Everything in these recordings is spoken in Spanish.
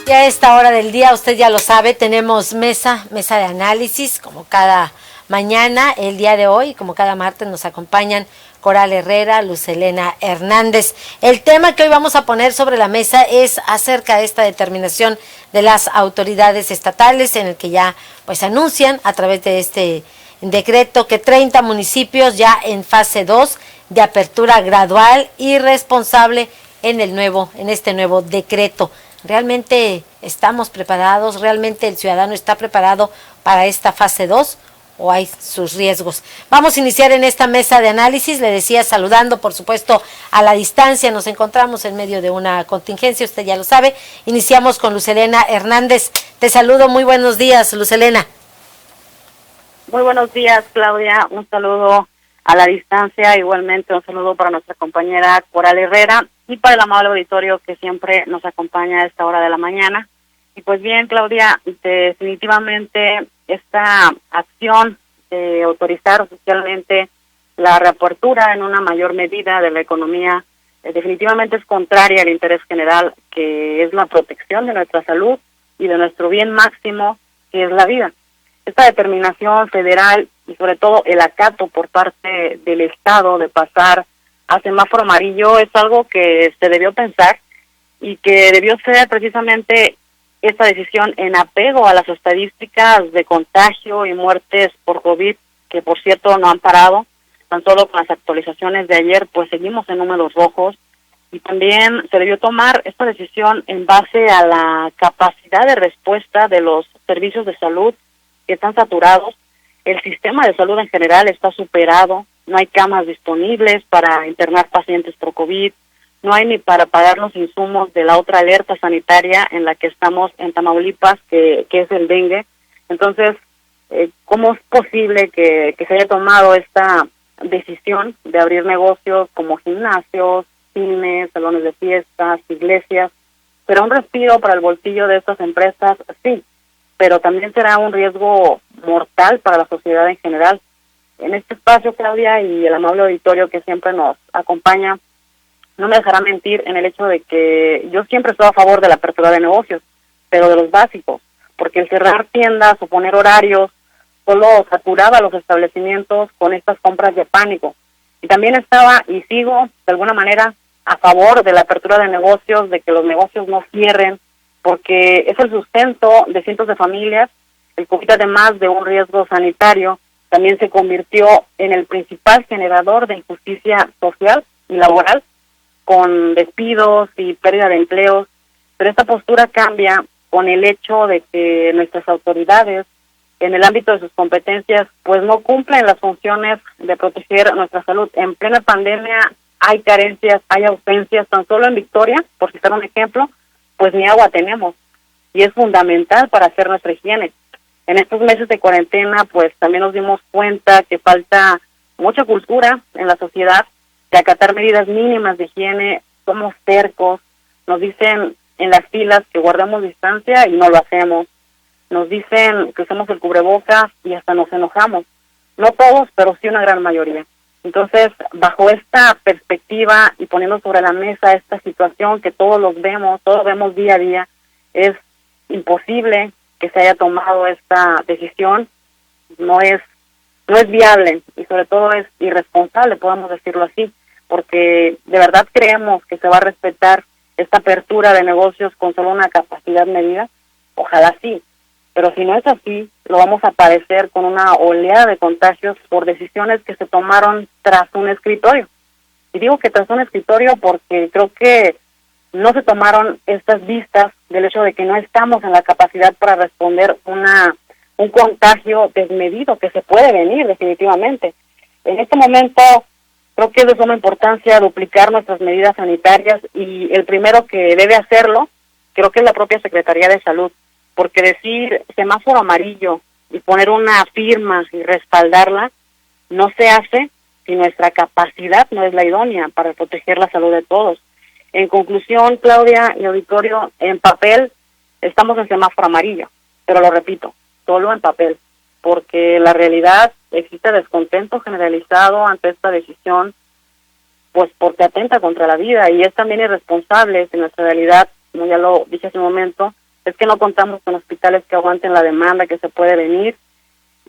Y a esta hora del día, usted ya lo sabe, tenemos mesa de análisis, como cada mañana. El día de hoy, como cada martes, nos acompañan Coral Herrera, Luz Helena Hernández. El tema que hoy vamos a poner sobre la mesa es acerca de esta determinación de las autoridades estatales, en el que ya pues anuncian a través de este decreto que 30 municipios ya en fase 2 de apertura gradual y responsable en este nuevo decreto. ¿Realmente estamos preparados? ¿Realmente el ciudadano está preparado para esta fase 2? ¿O hay sus riesgos? Vamos a iniciar en esta mesa de análisis, le decía, saludando por supuesto a la distancia. Nos encontramos en medio de una contingencia, usted ya lo sabe. Iniciamos con Luz Helena Hernández. Te saludo, muy buenos días, Luz Helena. Muy buenos días, Claudia. Un saludo a la distancia, igualmente un saludo para nuestra compañera Coral Herrera y para el amable auditorio que siempre nos acompaña a esta hora de la mañana. Y pues bien, Claudia, definitivamente esta acción de autorizar oficialmente la reapertura en una mayor medida de la economía definitivamente es contraria al interés general, que es la protección de nuestra salud y de nuestro bien máximo, que es la vida. Esta determinación federal y sobre todo el acato por parte del Estado de pasar a semáforo amarillo es algo que se debió pensar y que debió ser precisamente esta decisión en apego a las estadísticas de contagio y muertes por COVID, que por cierto no han parado. Tan solo con las actualizaciones de ayer pues seguimos en números rojos, y también se debió tomar esta decisión en base a la capacidad de respuesta de los servicios de salud que están saturados. El sistema de salud en general está superado, no hay camas disponibles para internar pacientes por COVID, no hay ni para pagar los insumos de la otra alerta sanitaria en la que estamos en Tamaulipas, que es el dengue. Entonces, ¿cómo es posible que se haya tomado esta decisión de abrir negocios como gimnasios, cines, salones de fiestas, iglesias? ¿Será un respiro para el bolsillo de estas empresas? Sí, pero también será un riesgo mortal para la sociedad en general. En este espacio, Claudia, y el amable auditorio que siempre nos acompaña, no me dejará mentir en el hecho de que yo siempre estoy a favor de la apertura de negocios, pero de los básicos, porque el cerrar tiendas o poner horarios solo saturaba los establecimientos con estas compras de pánico. Y también estaba y sigo, de alguna manera, a favor de la apertura de negocios, de que los negocios no cierren, porque es el sustento de cientos de familias. El COVID, además de un riesgo sanitario, también se convirtió en el principal generador de injusticia social y laboral, con despidos y pérdida de empleos. Pero esta postura cambia con el hecho de que nuestras autoridades, en el ámbito de sus competencias, pues no cumplen las funciones de proteger nuestra salud. En plena pandemia hay carencias, hay ausencias. Tan solo en Victoria, por citar un ejemplo, pues ni agua tenemos, y es fundamental para hacer nuestra higiene. En estos meses de cuarentena, pues también nos dimos cuenta que falta mucha cultura en la sociedad de acatar medidas mínimas de higiene. Somos tercos, nos dicen en las filas que guardamos distancia y no lo hacemos. Nos dicen que usamos el cubrebocas y hasta nos enojamos. No todos, pero sí una gran mayoría. Entonces, bajo esta perspectiva y poniendo sobre la mesa esta situación que todos vemos día a día, es imposible que se haya tomado esta decisión. No es viable y sobre todo es irresponsable, podemos decirlo así, porque de verdad creemos que se va a respetar esta apertura de negocios con solo una capacidad medida. Ojalá sí, pero si no es así, lo vamos a padecer con una oleada de contagios por decisiones que se tomaron tras un escritorio. Y digo que tras un escritorio porque creo que no se tomaron estas vistas del hecho de que no estamos en la capacidad para responder un contagio desmedido que se puede venir definitivamente. En este momento creo que es de suma importancia duplicar nuestras medidas sanitarias, y el primero que debe hacerlo creo que es la propia Secretaría de Salud, porque decir semáforo amarillo y poner una firma y respaldarla no se hace si nuestra capacidad no es la idónea para proteger la salud de todos. En conclusión, Claudia y auditorio, en papel estamos en semáforo amarillo, pero lo repito, solo en papel, porque la realidad existe descontento generalizado ante esta decisión, pues porque atenta contra la vida, y es también irresponsable si nuestra realidad, como ya lo dije hace un momento, es que no contamos con hospitales que aguanten la demanda que se puede venir,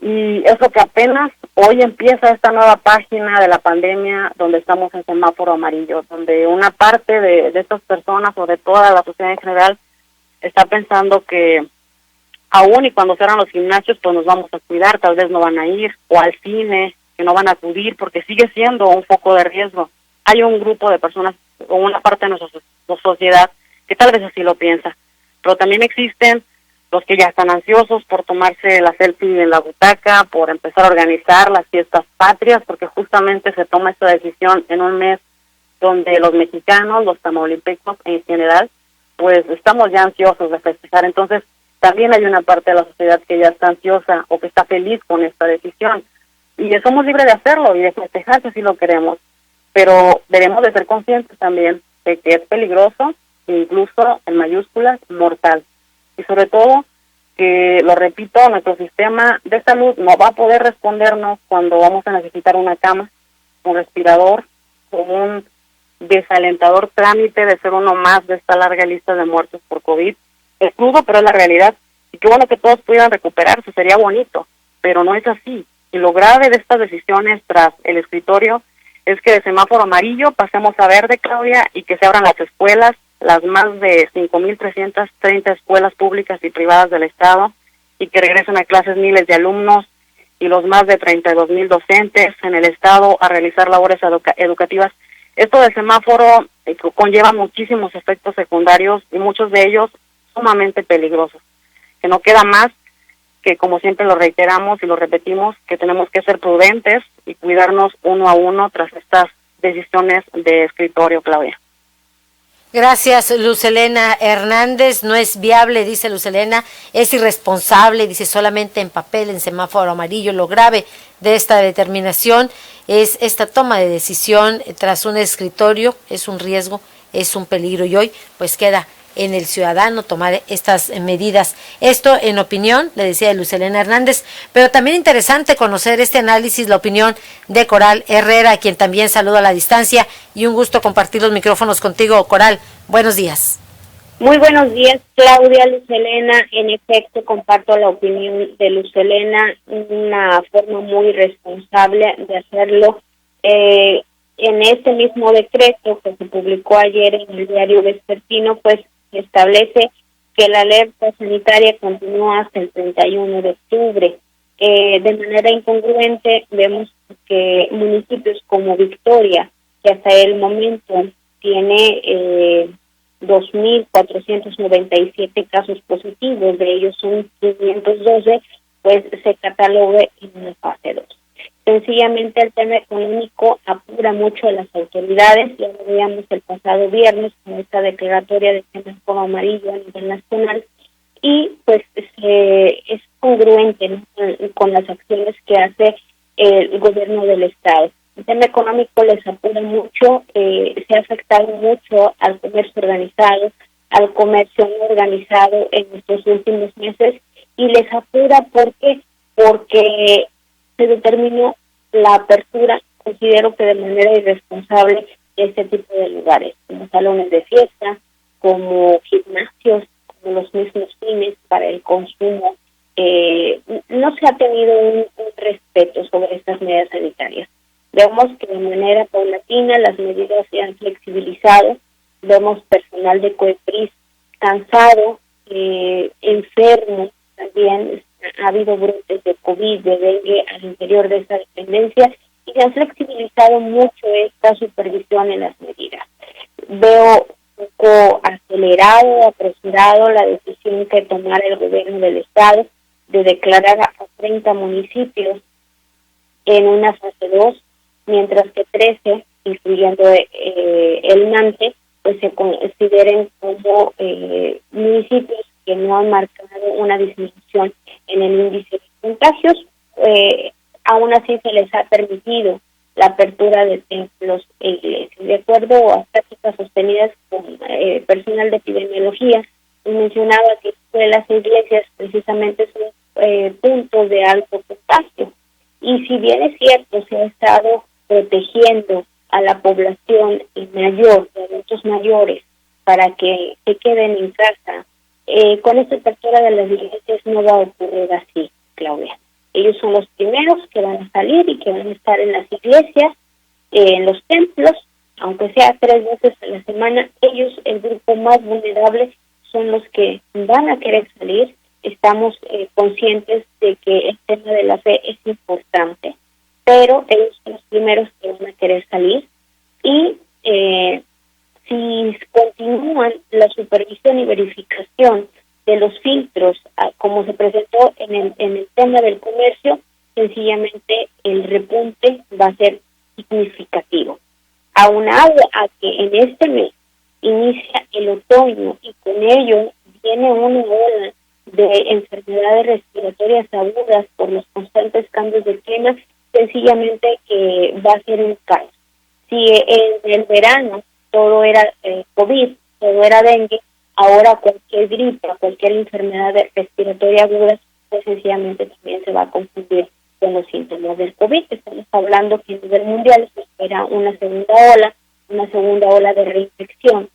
y eso que apenas hoy empieza esta nueva página de la pandemia donde estamos en semáforo amarillo, donde una parte de estas personas o de toda la sociedad en general está pensando que aún y cuando cierran los gimnasios pues nos vamos a cuidar, tal vez no van a ir, o al cine, que no van a acudir porque sigue siendo un foco de riesgo. Hay un grupo de personas o una parte de nuestra sociedad que tal vez así lo piensa, pero también existen los que ya están ansiosos por tomarse la selfie en la butaca, por empezar a organizar las fiestas patrias, porque justamente se toma esta decisión en un mes donde los mexicanos, los tamaulipecos en general, pues estamos ya ansiosos de festejar. Entonces, también hay una parte de la sociedad que ya está ansiosa o que está feliz con esta decisión. Y somos libres de hacerlo y de festejar si así lo queremos. Pero debemos de ser conscientes también de que es peligroso, incluso en mayúsculas, mortal. Y sobre todo, que lo repito, nuestro sistema de salud no va a poder respondernos cuando vamos a necesitar una cama, un respirador, o un desalentador trámite de ser uno más de esta larga lista de muertos por COVID. Es crudo, pero es la realidad. Y qué bueno que todos pudieran recuperarse, sería bonito, pero no es así. Y lo grave de estas decisiones tras el escritorio es que de semáforo amarillo pasemos a verde, Claudia, y que se abran las escuelas, las más de 5.330 escuelas públicas y privadas del Estado, y que regresen a clases miles de alumnos y los más de 32,000 docentes en el Estado a realizar labores educativas. Esto del semáforo conlleva muchísimos efectos secundarios y muchos de ellos sumamente peligrosos, que no queda más que, como siempre lo reiteramos y lo repetimos, que tenemos que ser prudentes y cuidarnos uno a uno tras estas decisiones de escritorio, Claudia. Gracias, Luz Helena Hernández. No es viable, dice Luz Helena, es irresponsable, dice, solamente en papel, en semáforo amarillo. Lo grave de esta determinación es esta toma de decisión tras un escritorio, es un riesgo, es un peligro, y hoy pues queda en el ciudadano tomar estas medidas. Esto en opinión, le decía, de Luz Helena Hernández, pero también interesante conocer este análisis, la opinión de Coral Herrera, a quien también saludo a la distancia, y un gusto compartir los micrófonos contigo, Coral. Buenos días. Muy buenos días, Claudia. Luz Helena, en efecto, comparto la opinión de Luz Helena, una forma muy responsable de hacerlo. En este mismo decreto que se publicó ayer en el diario vespertino, pues establece que la alerta sanitaria continúa hasta el 31 de octubre. De manera incongruente, vemos que municipios como Victoria, que hasta el momento tiene 2.497 casos positivos, de ellos son 512, pues se catalogue en una fase 2. Sencillamente el tema económico apura mucho a las autoridades, ya lo veíamos el pasado viernes con esta declaratoria de semáforo amarillo a nivel nacional, y pues es congruente, ¿no?, con las acciones que hace el gobierno del Estado. El tema económico les apura mucho, se ha afectado mucho al comercio organizado, al comercio no organizado en estos últimos meses, y les apura porque se determinó la apertura, considero que de manera irresponsable, de este tipo de lugares, como salones de fiesta, como gimnasios, como los mismos cines para el consumo. No se ha tenido un respeto sobre estas medidas sanitarias. Vemos que de manera paulatina las medidas se han flexibilizado, vemos personal de COEPRIS cansado, enfermo, también ha habido brotes de COVID, de dengue al interior de esa dependencia, y se ha flexibilizado mucho esta supervisión en las medidas. Veo un poco acelerado, apresurado la decisión que tomara el gobierno del Estado de declarar a 30 municipios en una fase 2, mientras que 13, incluyendo el Nante, pues se consideren como municipios que no han marcado una disminución en el índice de contagios. Aún así se les ha permitido la apertura de templos e iglesias. De acuerdo a prácticas sostenidas con personal de epidemiología, mencionaba que escuelas e iglesias precisamente son puntos de alto contagio. Y si bien es cierto, se ha estado protegiendo a la población mayor, de adultos mayores, para que se queden en casa Con esta apertura de las iglesias no va a ocurrir así, Claudia. Ellos son los primeros que van a salir y que van a estar en las iglesias, en los templos, aunque sea 3 veces a la semana. Ellos, el grupo más vulnerable, son los que van a querer salir. Estamos conscientes de que el tema de la fe es importante, pero ellos son los primeros que van a querer salir. Y si continúan la supervisión y verificación de los filtros, como se presentó en el tema del comercio, sencillamente el repunte va a ser significativo. Aunado a que en este mes inicia el otoño y con ello viene una ola de enfermedades respiratorias agudas por los constantes cambios de clima, sencillamente va a ser un caos. Si en el verano todo era COVID, todo era dengue, ahora cualquier gripe, cualquier enfermedad respiratoria aguda, pues sencillamente también se va a confundir con los síntomas del COVID. Estamos hablando que a nivel mundial se espera una segunda ola de reinfección,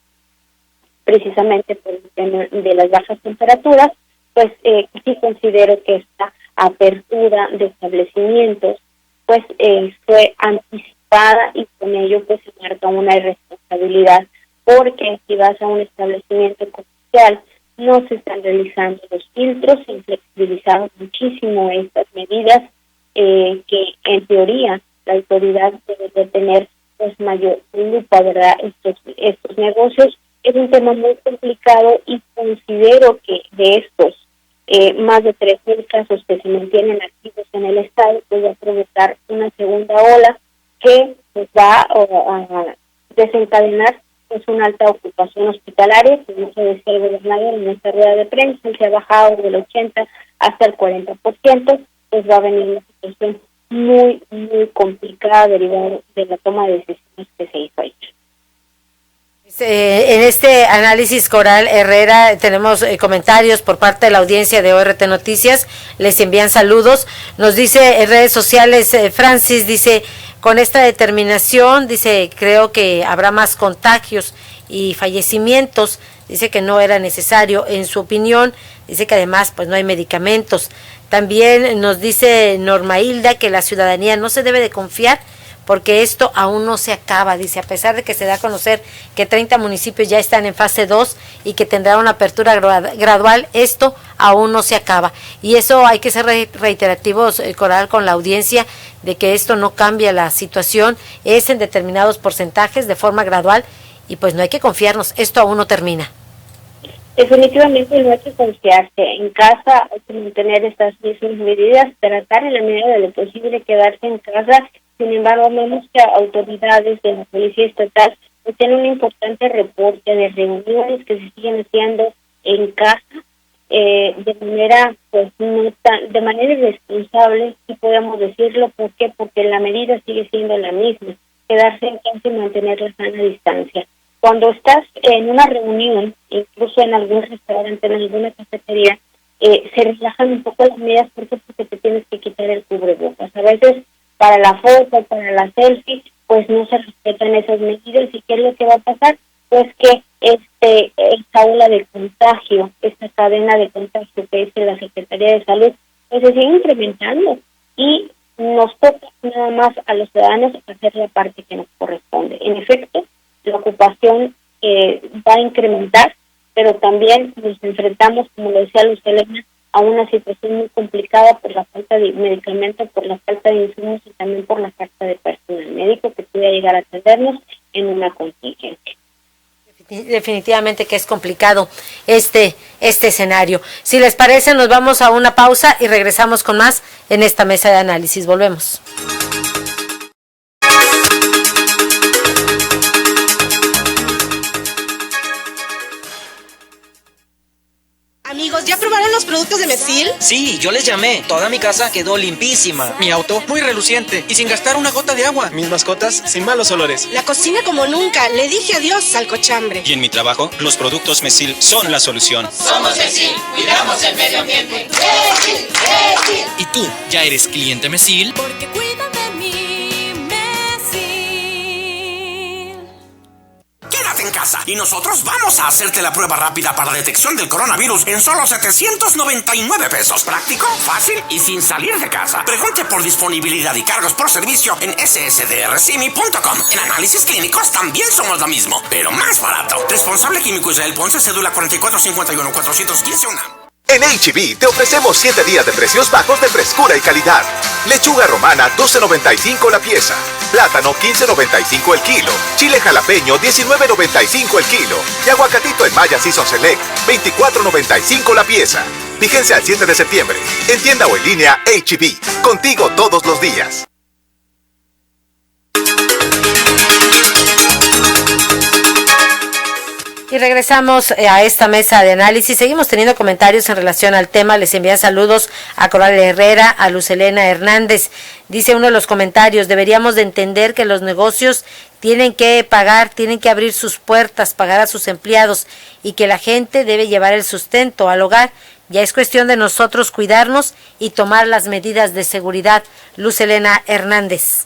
precisamente por el tema de las bajas temperaturas. Pues sí considero que esta apertura de establecimientos pues fue anticipada y con ello pues se marca una irresponsabilidad, porque si vas a un establecimiento comercial no se están realizando los filtros, se han flexibilizado muchísimo estas medidas que en teoría la autoridad debe de tener pues mayor lupa, ¿verdad? Estos negocios es un tema muy complicado y considero que de estos más de 3,000 casos que se mantienen activos en el estado, pues va a provocar una segunda ola que pues va a desencadenar pues una alta ocupación hospitalaria, como se decía el gobernador en esta rueda de prensa, se ha bajado del 80 hasta el 40%, pues va a venir una situación muy, muy complicada derivada de la toma de decisiones que se hizo ahí. En este análisis, Coral Herrera, tenemos comentarios por parte de la audiencia de ORT Noticias, les envían saludos. Nos dice en redes sociales, Francis dice, con esta determinación, dice, creo que habrá más contagios y fallecimientos, dice que no era necesario, en su opinión, dice que además pues no hay medicamentos. También nos dice Norma Hilda que la ciudadanía no se debe de confiar porque esto aún no se acaba, dice, a pesar de que se da a conocer que 30 municipios ya están en fase 2 y que tendrá una apertura gradual, esto aún no se acaba. Y eso hay que ser reiterativos, Coral, con la audiencia, de que esto no cambia la situación, es en determinados porcentajes, de forma gradual, y pues no hay que confiarnos, esto aún no termina. Definitivamente no hay que confiarse. En casa hay que mantener estas mismas medidas, tratar en la medida de lo posible quedarse en casa. Sin embargo, vemos que autoridades de la Policía Estatal pues tienen un importante reporte de reuniones que se siguen haciendo en casa de manera pues no tan, de manera irresponsable, si podemos decirlo. ¿Por qué? Porque la medida sigue siendo la misma, quedarse en casa y mantener la sana distancia. Cuando estás en una reunión, incluso en algún restaurante, en alguna cafetería, se relajan un poco las medidas. ¿Por qué? Porque te tienes que quitar el cubrebocas. A veces para la foto, para la selfie, pues no se respetan esas medidas. ¿Y qué es lo que va a pasar? Pues que esta ola de contagio, esta cadena de contagio que dice la Secretaría de Salud, pues se sigue incrementando y nos toca nada más a los ciudadanos hacer la parte que nos corresponde. En efecto, la ocupación va a incrementar, pero también nos enfrentamos, como lo decía Luz Helena, a una situación muy complicada por la falta de medicamentos, por la falta de insumos y también por la falta de personal médico que pudiera llegar a atendernos en una contingencia. Definitivamente que es complicado este escenario. Si les parece, nos vamos a una pausa y regresamos con más en esta mesa de análisis. Volvemos. Amigos, ¿ya probaron los productos de Mesil? Sí, yo les llamé. Toda mi casa quedó limpísima. Mi auto muy reluciente y sin gastar una gota de agua. Mis mascotas sin malos olores. La cocina como nunca. Le dije adiós al cochambre. Y en mi trabajo, los productos Mesil son la solución. Somos Mesil, cuidamos el medio ambiente. Mesil, Mesil. ¿Y tú, ya eres cliente Mesil? Porque cuidan de mí, Mesil. Quédate en casa, y nosotros vamos a hacerte la prueba rápida para detección del coronavirus en solo 799 pesos. Práctico, fácil y sin salir de casa. Pregunte por disponibilidad y cargos por servicio en ssdrcimi.com. En análisis clínicos también somos lo mismo, pero más barato. Responsable químico Israel Ponce, cédula 4451-415 UNAM. En H-E-B te ofrecemos 7 días de precios bajos de frescura y calidad. Lechuga romana 12.95 la pieza, plátano 15.95 el kilo, chile jalapeño 19.95 el kilo y aguacatito en Maya Season Select 24.95 la pieza. Fíjense al 7 de septiembre. En tienda o en línea H-E-B. Contigo todos los días. Y regresamos a esta mesa de análisis. Seguimos teniendo comentarios en relación al tema. Les envían saludos a Coral Herrera, a Lucelena Hernández. Dice uno de los comentarios: deberíamos de entender que los negocios tienen que pagar, tienen que abrir sus puertas, pagar a sus empleados y que la gente debe llevar el sustento al hogar. Ya es cuestión de nosotros cuidarnos y tomar las medidas de seguridad. Lucelena Hernández.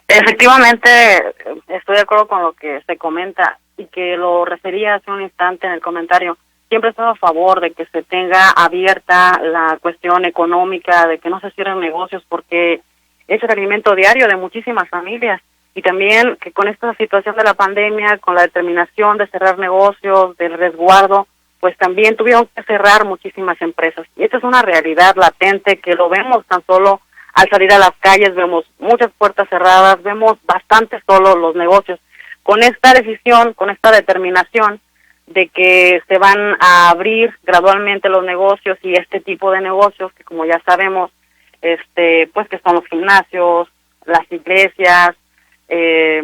Efectivamente, estoy de acuerdo con lo que se comenta y que lo refería hace un instante en el comentario. Siempre he estado a favor de que se tenga abierta la cuestión económica, de que no se cierren negocios, porque es el alimento diario de muchísimas familias. Y también que con esta situación de la pandemia, con la determinación de cerrar negocios, del resguardo, pues también tuvieron que cerrar muchísimas empresas. Y esta es una realidad latente que lo vemos tan solo al salir a las calles, vemos muchas puertas cerradas, vemos bastante solo los negocios. Con esta decisión, con esta determinación de que se van a abrir gradualmente los negocios y este tipo de negocios, que como ya sabemos, pues que son los gimnasios, las iglesias,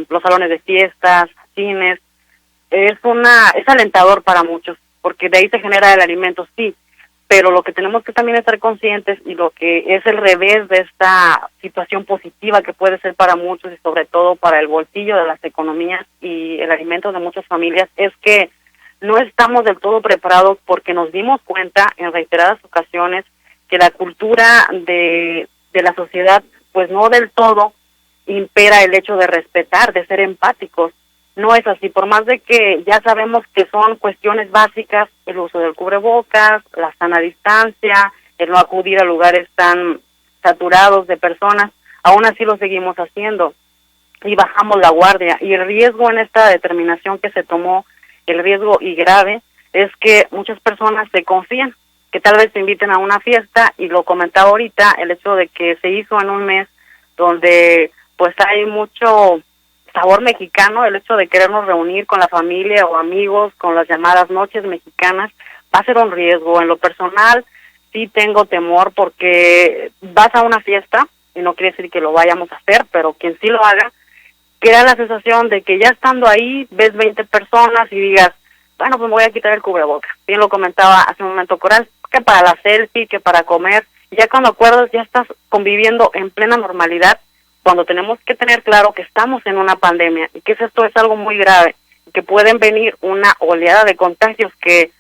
los salones de fiestas, cines, es alentador para muchos, porque de ahí se genera el alimento, sí, pero lo que tenemos que también estar conscientes y lo que es el revés de esta situación positiva que puede ser para muchos y sobre todo para el bolsillo de las economías y el alimento de muchas familias, es que no estamos del todo preparados porque nos dimos cuenta en reiteradas ocasiones que la cultura de la sociedad pues no del todo impera el hecho de respetar, de ser empáticos. No es así, por más de que ya sabemos que son cuestiones básicas, el uso del cubrebocas, la sana distancia, el no acudir a lugares tan saturados de personas, aún así lo seguimos haciendo y bajamos la guardia. Y el riesgo en esta determinación que se tomó, el riesgo y grave, es que muchas personas se confían, que tal vez se inviten a una fiesta, y lo comentaba ahorita, el hecho de que se hizo en un mes donde pues hay mucho sabor mexicano, el hecho de querernos reunir con la familia o amigos, con las llamadas noches mexicanas, va a ser un riesgo. En lo personal, sí tengo temor porque vas a una fiesta, y no quiere decir que lo vayamos a hacer, pero quien sí lo haga, queda la sensación de que ya estando ahí, ves 20 personas y digas, bueno, pues me voy a quitar el cubrebocas. Bien lo comentaba hace un momento Coral, que para la selfie, que para comer, ya cuando acuerdas ya estás conviviendo en plena normalidad, cuando tenemos que tener claro que estamos en una pandemia y que esto es algo muy grave, que pueden venir una oleada de contagios que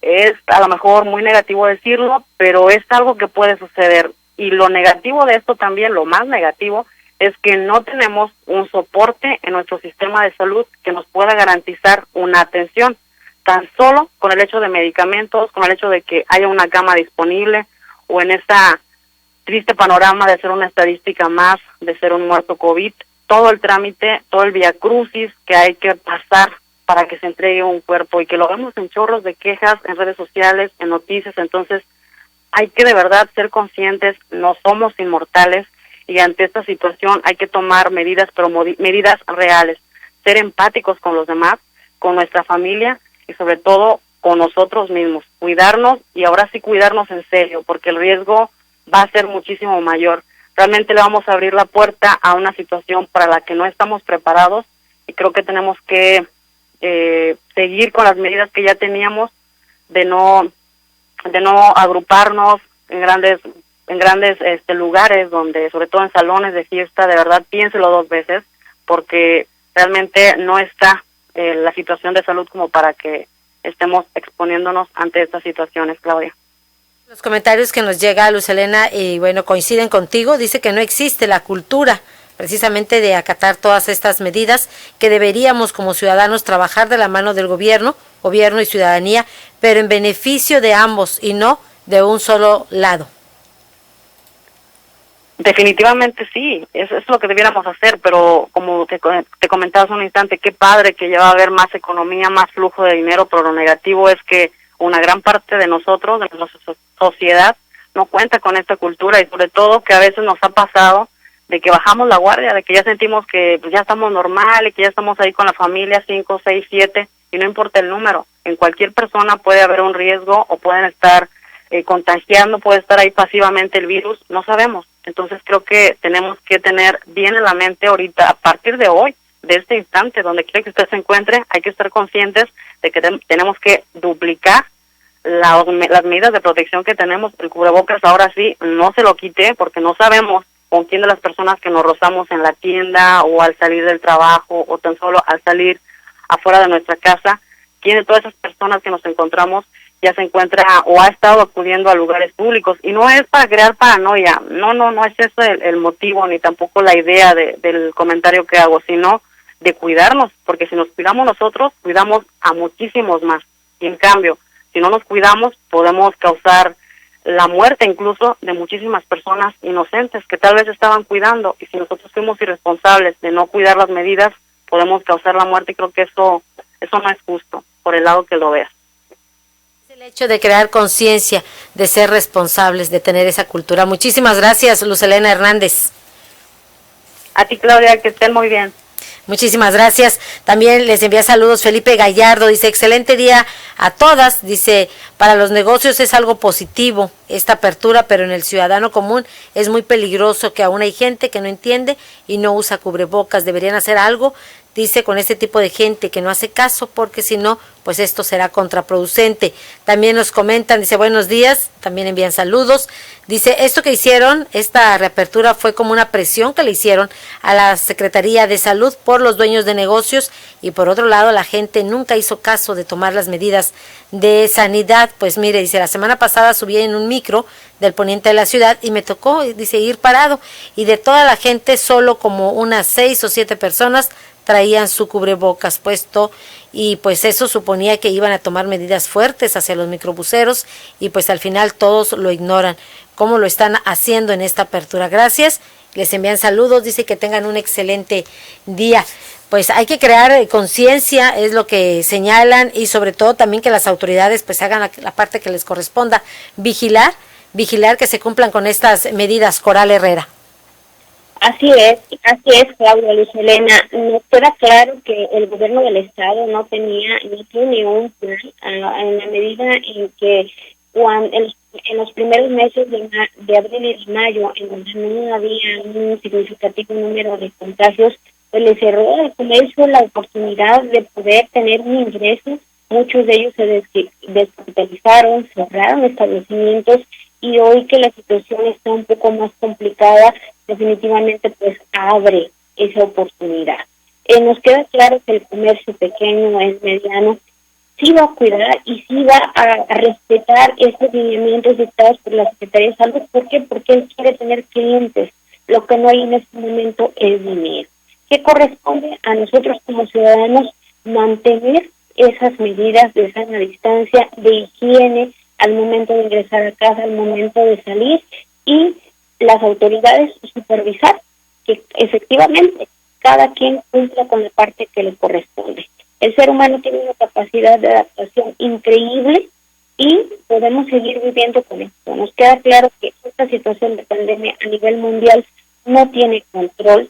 es a lo mejor muy negativo decirlo, pero es algo que puede suceder. Y lo negativo de esto también, lo más negativo, es que no tenemos un soporte en nuestro sistema de salud que nos pueda garantizar una atención, tan solo con el hecho de medicamentos, con el hecho de que haya una cama disponible, o en esta triste panorama de ser una estadística más, de ser un muerto COVID, todo el trámite, todo el viacrucis que hay que pasar para que se entregue un cuerpo, y que lo vemos en chorros de quejas en redes sociales, en noticias. Entonces hay que de verdad ser conscientes, no somos inmortales, y ante esta situación hay que tomar medidas, pero medidas reales, ser empáticos con los demás, con nuestra familia y sobre todo con nosotros mismos, cuidarnos, y ahora sí cuidarnos en serio, porque el riesgo va a ser muchísimo mayor. Realmente le vamos a abrir la puerta a una situación para la que no estamos preparados, y creo que tenemos que seguir con las medidas que ya teníamos de no agruparnos en grandes lugares, donde sobre todo en salones de fiesta, de verdad piénselo 2 veces, porque realmente no está la situación de salud como para que estemos exponiéndonos ante estas situaciones, Claudia. Los comentarios que nos llega a Lucelena, y bueno, coinciden contigo, dice que no existe la cultura precisamente de acatar todas estas medidas, que deberíamos como ciudadanos trabajar de la mano del gobierno y ciudadanía, pero en beneficio de ambos y no de un solo lado. Definitivamente sí, eso es lo que debiéramos hacer, pero como te comentaba hace un instante, qué padre que ya va a haber más economía, más flujo de dinero, pero lo negativo es que una gran parte de nosotros, de nuestra sociedad, no cuenta con esta cultura, y sobre todo que a veces nos ha pasado de que bajamos la guardia, de que ya sentimos que pues, ya estamos normales, que ya estamos ahí con la familia 5, 6, 7, y no importa el número, en cualquier persona puede haber un riesgo o pueden estar contagiando, puede estar ahí pasivamente el virus, no sabemos. Entonces creo que tenemos que tener bien en la mente ahorita, a partir de hoy, de este instante, donde quiera que usted se encuentre, hay que estar conscientes de que tenemos que duplicar las medidas de protección que tenemos. El cubrebocas ahora sí, no se lo quite, porque no sabemos con quién de las personas que nos rozamos en la tienda o al salir del trabajo o tan solo al salir afuera de nuestra casa, quién de todas esas personas que nos encontramos ya se encuentra o ha estado acudiendo a lugares públicos. Y no es para crear paranoia, no es eso el motivo, ni tampoco la idea del comentario que hago, sino de cuidarnos, porque si nos cuidamos nosotros, cuidamos a muchísimos más. Y en cambio, si no nos cuidamos, podemos causar la muerte incluso de muchísimas personas inocentes que tal vez estaban cuidando, y si nosotros fuimos irresponsables de no cuidar las medidas, podemos causar la muerte, y creo que eso no es justo, por el lado que lo veas. El hecho de crear conciencia, de ser responsables, de tener esa cultura. Muchísimas gracias, Luz Helena Hernández. A ti, Claudia, que estén muy bien. Muchísimas gracias. También les envía saludos Felipe Gallardo, dice, excelente día a todas, dice, para los negocios es algo positivo esta apertura, pero en el ciudadano común es muy peligroso, que aún hay gente que no entiende y no usa cubrebocas. Deberían hacer algo, dice, con este tipo de gente que no hace caso, porque si no, pues esto será contraproducente. También nos comentan, dice, buenos días, también envían saludos. Dice, esto que hicieron, esta reapertura fue como una presión que le hicieron a la Secretaría de Salud por los dueños de negocios, y por otro lado la gente nunca hizo caso de tomar las medidas de sanidad. Pues mire, dice, la semana pasada subí en un micro del poniente de la ciudad y me tocó, dice, ir parado, y de toda la gente solo como unas 6 o 7 personas traían su cubrebocas puesto, y pues eso suponía que iban a tomar medidas fuertes hacia los microbuseros, y pues al final todos lo ignoran. ¿Cómo lo están haciendo en esta apertura? Gracias, les envían saludos, dice que tengan un excelente día. Pues hay que crear conciencia, es lo que señalan, y sobre todo también que las autoridades pues hagan la parte que les corresponda, vigilar que se cumplan con estas medidas. Coral Herrera. Así es, Claudia, Luz Helena. Nos queda claro que el gobierno del estado no tiene un plan en la medida en que en los primeros meses de abril y de mayo, en donde no había un significativo número de contagios, pues le cerró al comercio la oportunidad de poder tener un ingreso. Muchos de ellos se descapitalizaron, cerraron establecimientos, y hoy que la situación está un poco más complicada, definitivamente pues abre esa oportunidad. Nos queda claro que el comercio pequeño, el mediano, sí va a cuidar y sí va a respetar estos lineamientos dictados por la Secretaría de Salud. ¿Por qué? Porque él quiere tener clientes. Lo que no hay en este momento es dinero. ¿Qué corresponde a nosotros como ciudadanos? Mantener esas medidas de sana distancia, de higiene, al momento de ingresar a casa, al momento de salir, y las autoridades supervisar que efectivamente cada quien cumpla con la parte que le corresponde. El ser humano tiene una capacidad de adaptación increíble y podemos seguir viviendo con esto. Nos queda claro que esta situación de pandemia a nivel mundial no tiene control.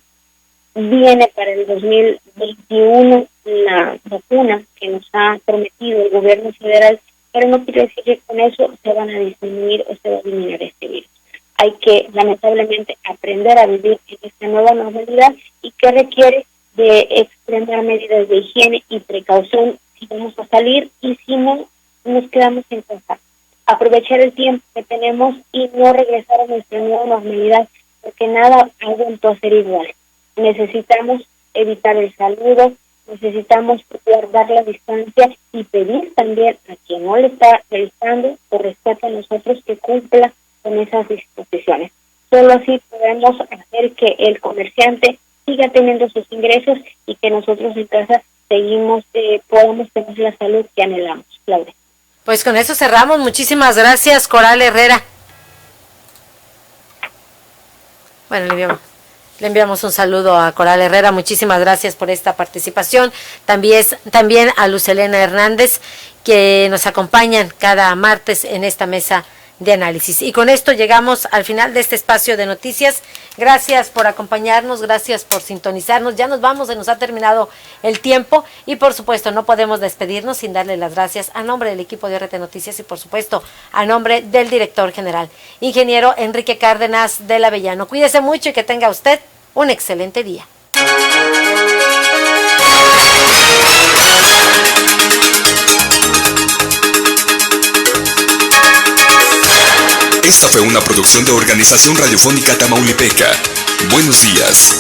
Viene para el 2021 la vacuna que nos ha prometido el gobierno federal, pero no quiere decir que con eso se van a disminuir o se va a eliminar este virus. Hay que, lamentablemente, aprender a vivir en esta nueva normalidad, y que requiere de extremar medidas de higiene y precaución si vamos a salir, y si no, nos quedamos en casa. Aprovechar el tiempo que tenemos y no regresar a nuestra nueva normalidad, porque nada ha vuelto a ser igual. Necesitamos evitar el saludo, necesitamos guardar la distancia y pedir también a quien no le está realizando por respeto a nosotros que cumpla con esas disposiciones. Solo así podemos hacer que el comerciante siga teniendo sus ingresos y que nosotros en casa podamos tener la salud que anhelamos. Claudia. Pues con eso cerramos. Muchísimas gracias, Coral Herrera. Bueno, le enviamos un saludo a Coral Herrera. Muchísimas gracias por esta participación. También a Luz Helena Hernández, que nos acompañan cada martes en esta mesa de análisis. Y con esto llegamos al final de este espacio de noticias. Gracias por acompañarnos, gracias por sintonizarnos. Ya nos vamos, se nos ha terminado el tiempo y por supuesto no podemos despedirnos sin darle las gracias a nombre del equipo de RT Noticias y por supuesto a nombre del director general, ingeniero Enrique Cárdenas del Avellano. Cuídese mucho y que tenga usted un excelente día. Esta fue una producción de Organización Radiofónica Tamaulipeca. Buenos días.